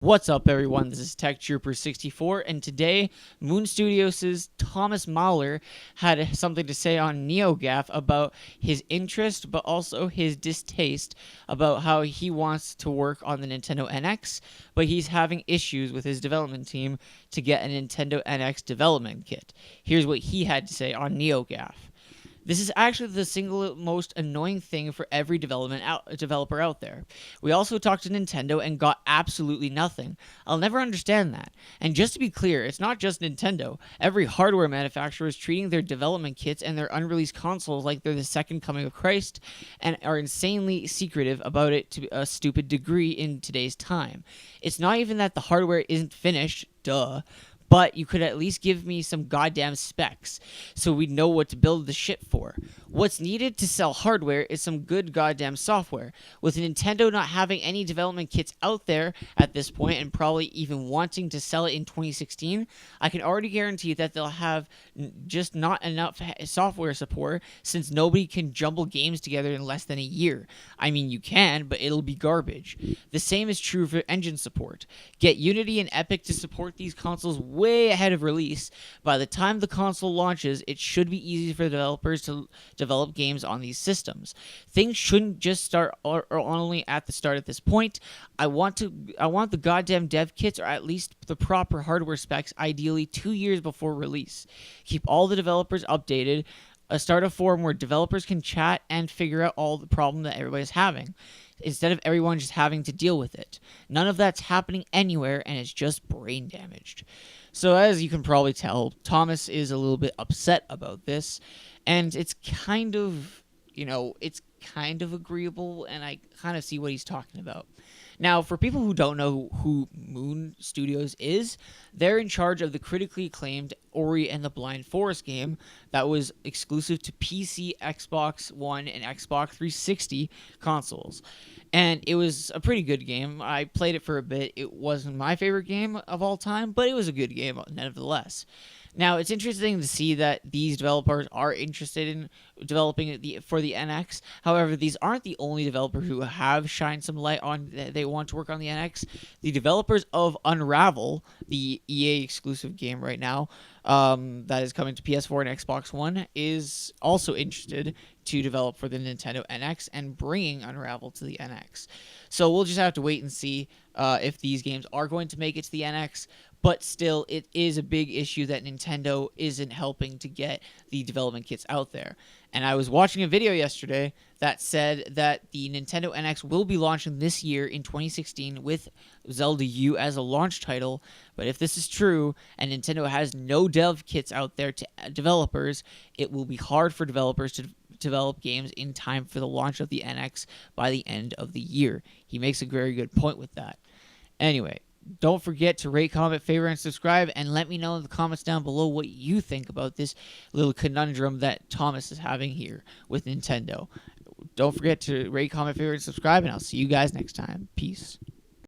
What's up, everyone? This is Tech Trooper 64, and today Moon Studios' Thomas Mahler had something to say on NeoGAF about his interest, but also his distaste about how he wants to work on the Nintendo NX, but he's having issues with his development team to get a Nintendo NX development kit. Here's what he had to say on NeoGAF. This is actually the single most annoying thing for every developer out there. We also talked to Nintendo and got absolutely nothing. I'll never understand that. And just to be clear, it's not just Nintendo. Every hardware manufacturer is treating their development kits and their unreleased consoles like they're the second coming of Christ and are insanely secretive about it to a stupid degree in today's time. It's not even that the hardware isn't finished, duh. But you could at least give me some goddamn specs so we know what to build the shit for. What's needed to sell hardware is some good goddamn software. With Nintendo not having any development kits out there at this point and probably even wanting to sell it in 2016, I can already guarantee that they'll have just not enough software support since nobody can jumble games together in less than a year. I mean, you can, but it'll be garbage. The same is true for engine support. Get Unity and Epic to support these consoles way ahead of release. By the time the console launches, it should be easy for developers to develop games on these systems. Things shouldn't just start or only at the start at this point. I want the goddamn dev kits or at least the proper hardware specs, ideally 2 years before release. Keep all the developers updated. Start a forum where developers can chat and figure out all the problem that everybody's having, instead of everyone just having to deal with it. None of that's happening anywhere, and it's just brain damaged. So as you can probably tell, Thomas is a little bit upset about this, and it's kind of, it's kind of agreeable, and I kind of see what he's talking about. Now, for people who don't know who Moon Studios is, they're in charge of the critically acclaimed Ori and the Blind Forest game that was exclusive to PC, Xbox One, and Xbox 360 consoles. And it was a pretty good game. I played it for a bit. It wasn't my favorite game of all time, but it was a good game nevertheless. Now, it's interesting to see that these developers are interested in developing for the NX. However, these aren't the only developers who have shined some light on they want to work on the NX. The developers of Unravel, the EA exclusive game right now, that is coming to PS4 and Xbox One, is also interested to develop for the Nintendo NX and bringing Unravel to the NX. So we'll just have to wait and see if these games are going to make it to the NX. But still, it is a big issue that Nintendo isn't helping to get the development kits out there. And I was watching a video yesterday that said that the Nintendo NX will be launching this year in 2016 with Zelda U as a launch title. But if this is true and Nintendo has no dev kits out there to developers, it will be hard for developers to develop games in time for the launch of the NX by the end of the year. He makes a very good point with that. Anyway, don't forget to rate, comment, favorite, and subscribe, and let me know in the comments down below what you think about this little conundrum that Thomas is having here with Nintendo. Don't forget to rate, comment, favorite, and subscribe, and I'll see you guys next time. Peace.